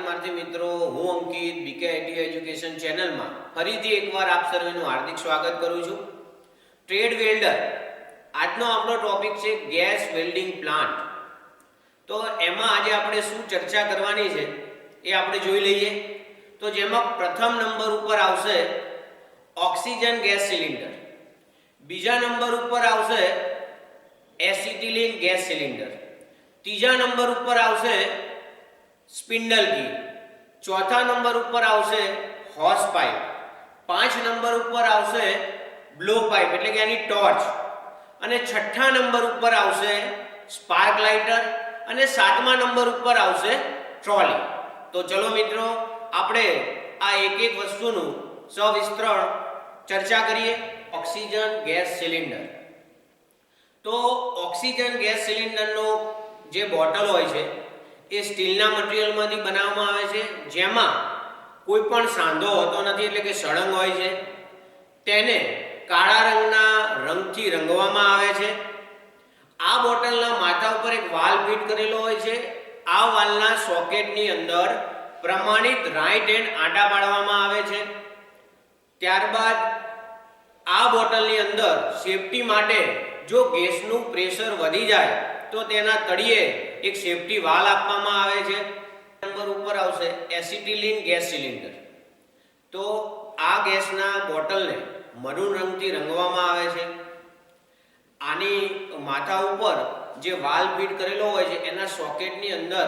શરણાર્થી મિત્રો, હું અંકિત બીકેઆઈટી એજ્યુકેશન ચેનલમાં ફરીથી એકવાર આપ સર્વેનું હાર્દિક સ્વાગત કરું છું. ટ્રેડ વેલ્ડર આજનો આપણો ટોપિક છે ગેસ વેલ્ડિંગ પ્લાન્ટ. તો એમાં આજે આપણે શું ચર્ચા કરવાની છે એ આપણે જોઈ લઈએ. તો જેમાં પ્રથમ નંબર ઉપર આવશે ઓક્સિજન ગેસ સિલિન્ડર, બીજા નંબર ઉપર આવશે એસિટિલિન ગેસ સિલિન્ડર, ત્રીજા નંબર ઉપર આવશે સ્પિન્ડલ કી, ચોથા નંબર ઉપર આવશે હોસ પાઇપ, 5 નંબર ઉપર આવશે બ્લો પાઇપ એટલે કે એની ટોર્ચ, અને છઠ્ઠા નંબર ઉપર આવશે સ્પાર્ક લાઇટર, અને 7મા નંબર ઉપર આવશે ટ્રોલી. તો ચલો મિત્રો, આપણે આ એક વસ્તુનું સવિસ્તૃત ચર્ચા કરીએ. Oxygen gas cylinder. તો ઓક્સિજન ગેસ સિલિન્ડરનો જે બોટલ હોય છે એ સ્ટીલના મટીરિયલમાંથી બનાવવામાં આવે છે, જેમાં કોઈ પણ સાંધો હોતો નથી એટલે કે સળંગ હોય છે. તેને કાળા રંગના રંગથી રંગવામાં આવે છે. આ બોટલના માથા ઉપર એક વાલ્વ ફિટ કરેલો હોય છે. આ વાલ્વના સોકેટની અંદર પ્રમાણિત રાઈટ હેન્ડ આંટા પાડવામાં આવે છે. ત્યારબાદ આ બોટલની અંદર સેફટી માટે જો ગેસનું પ્રેશર વધી જાય તો તેના તળિયે એક સેફટી વાલ્વ આપવામાં આવે છે. નંબર ઉપર આવશે એસિટિલિન ગેસ સિલિન્ડર. તો આ ગેસના બોટલને મરૂન રંગથી રંગવામાં આવે છે. આની માથા ઉપર જે વાલ્વ ફિટ કરેલો હોય છે એના સોકેટની અંદર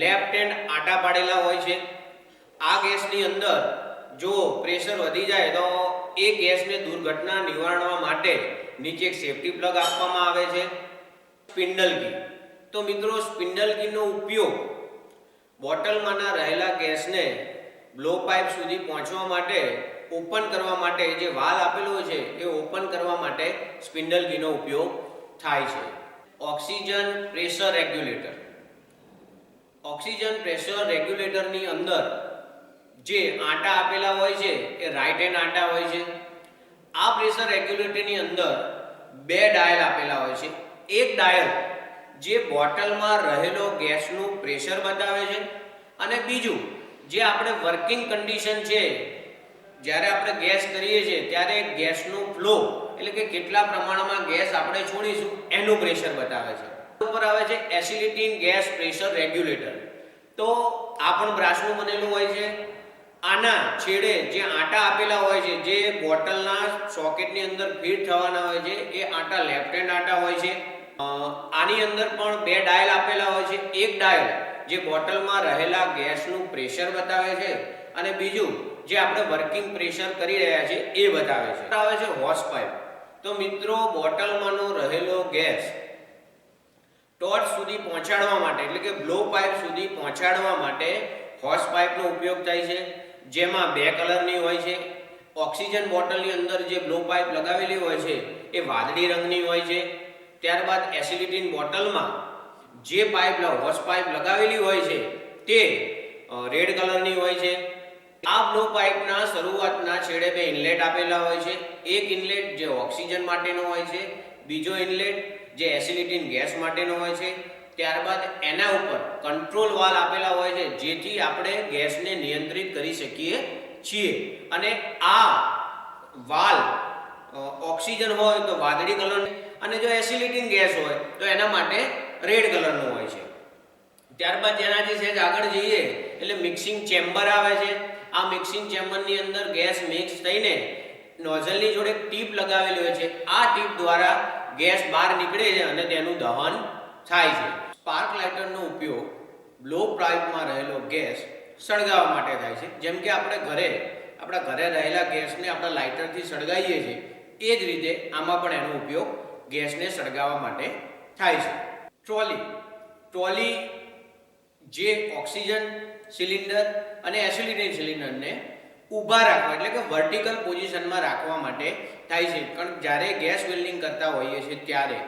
લેફ્ટ હેન્ડ આંટા પાડેલા હોય છે. આ ગેસની અંદર જો પ્રેશર વધી જાય તો એ ગેસને દુર્ઘટના નિવારવા માટે નીચે એક સેફટી પ્લગ આપવામાં આવે છે. સ્પિન્ડલ કી. તો મિત્રો, સ્પિન્ડલ કીનો ઉપયોગ બોટલમાંના રહેલા ગેસને બ્લો પાઇપ સુધી પહોંચવા માટે ઓપન કરવા માટે જે વાલ્વ આપેલો છે એ ઓપન કરવા માટે સ્પિન્ડલ કીનો ઉપયોગ થાય છે. Oxygen pressure regulator. Oxygen pressure રેગ્યુલેટરની અંદર જે આંટા આપેલા હોય છે એ રાઈટ હેન્ડ આંટા હોય છે. આ પ્રેશર રેગ્યુલેટરની અંદર 2 ડાયલ આપેલા હોય છે. એક ડાયલ જે બોટલમાં રહેલો ગેસનું પ્રેશર બતાવે છે, અને બીજું જે આપણે વર્કિંગ કન્ડિશન છે, જ્યારે આપણે ગેસ કરીએ છીએ ત્યારે ગેસનું ફ્લો એટલે કે કેટલા પ્રમાણમાં ગેસ આપણે છોડીશું એનું પ્રેશર બતાવે છે. ઉપર આવે છે એસિટિલિન ગેસ પ્રેશર રેગ્યુલેટર. તો આ પણ બ્રાસનું બનેલું હોય છે. આના છેડે જે આંટા આપેલા હોય છે જે બોટલના સોકેટની અંદર ફિટ થવાના હોય છે એ આંટા લેફ્ટ હેન્ડ આંટા હોય છે. આની અંદર પણ 2 ડાયલ આપેલા હોય છે. એક ડાયલ જે બોટલમાં રહેલા ગેસનું પ્રેશર બતાવે છે, અને બીજું જે આપણે વર્કિંગ પ્રેશર કરી રહ્યા છીએ એ બતાવે છે. આવે છે હોસ પાઇપ. તો મિત્રો, બોટલમાંનો રહેલો ગેસ ટોર્ચ સુધી પહોંચાડવા માટે એટલે કે બ્લો પાઇપ સુધી પહોંચાડવા માટે હોસ પાઇપનો ઉપયોગ થાય છે, જેમાં 2 કલરની હોય છે. ઓક્સિજન બોટલની અંદર જે બ્લો પાઇપ લગાવેલી હોય છે એ વાદળી રંગની હોય છે. ત્યારબાદ એસિડિટીન બોટલમાં જે પાઇપ હોસ પાઇપ લગાવેલી હોય છે તે રેડ કલરની હોય છે. આ બ્લો પાઇપના શરૂઆતના છેડે 2 ઇનલેટ આપેલા હોય છે. એક ઇનલેટ જે ઓક્સિજન માટેનો હોય છે, બીજો ઇનલેટ જે એસિડિટીન ગેસ માટેનો હોય છે. ત્યારબાદ એના ઉપર કંટ્રોલ વાલ્વ આપેલા હોય છે જેથી આપણે ગેસને નિયંત્રિત કરી શકીએ છીએ. અને આ વાલ્વ ઓક્સિજન હોય તો વાદળી કલર, અને જો એસિડિટીન ગેસ હોય તો એના માટે રેડ કલરનો હોય છે. ત્યારબાદ જેનાથી સહેજ આગળ જઈએ એટલે મિક્સિંગ ચેમ્બર આવે છે. આ મિક્સિંગ ચેમ્બરની અંદર ગેસ મિક્સ થઈને નોઝલની જોડે ટીપ લગાવેલી હોય છે. આ ટીપ દ્વારા ગેસ બહાર નીકળે છે અને તેનું દહન થાય છે. સ્પાર્ક લાઇટરનો ઉપયોગ બ્લો પાઇપમાં રહેલો ગેસ સળગાવવા માટે થાય છે. જેમ કે આપણે આપણા ઘરે રહેલા ગેસને આપણે લાઇટરથી સળગાવીએ છીએ એ જ રીતે આમાં પણ એનો ઉપયોગ ગેસને સળગાવવા માટે થાય છે. ટ્રોલી જે ઓક્સિજન સિલિન્ડર અને એસિડિલિન સિલિન્ડરને ઊભા રાખવા એટલે કે વર્ટિકલ પોઝિશનમાં રાખવા માટે થાય છે. કારણ જ્યારે ગેસ વેલ્ડિંગ કરતા હોઈએ છીએ ત્યારે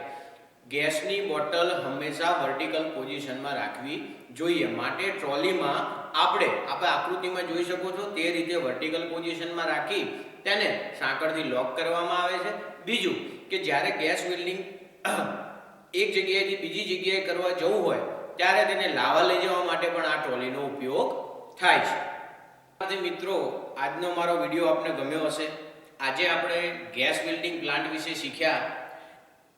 ગેસની બોટલ હંમેશા વર્ટિકલ પોઝિશનમાં રાખવી જોઈએ. માટે ટ્રોલીમાં આપણે આકૃતિમાં જોઈ શકો છો તે રીતે વર્ટિકલ પોઝિશનમાં રાખી તેને સાંકળથી લોક કરવામાં આવે છે. બીજું કે જ્યારે ગેસ વેલ્ડિંગ એક જગ્યાએથી બીજી જગ્યાએ કરવા જવું હોય ત્યારે તેને લાવવા લઈ જવા માટે પણ આ ટ્રોલીનો ઉપયોગ થાય છે. મિત્રો, આજનો મારો વિડીયો આપને ગમ્યો હશે. આજે આપણે ગેસ વેલ્ડિંગ પ્લાન્ટ વિશે શીખ્યા.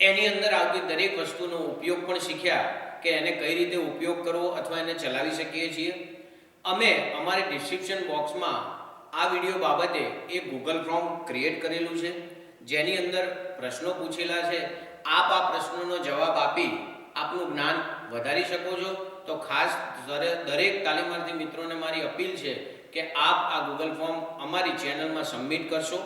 એની અંદર આવતી દરેક વસ્તુનો ઉપયોગ પણ શીખ્યા કે એને કઈ રીતે ઉપયોગ કરવો અથવા એને ચલાવી શકીએ છીએ. અમે અમારી ડિસ્ક્રિપ્શન બોક્સમાં આ વિડીયો બાબતે એક ગૂગલ ફોર્મ ક્રિએટ કરેલું છે, જેની અંદર પ્રશ્નો પૂછેલા છે. આપ આ પ્રશ્નોનો જવાબ આપી આપનું જ્ઞાન વધારી શકો છો. તો ખાસ દરેક તાલીમાર્થી મિત્રોને મારી અપીલ છે કે આપ આ ગૂગલ ફોર્મ અમારી ચેનલમાં સબમિટ કરશો.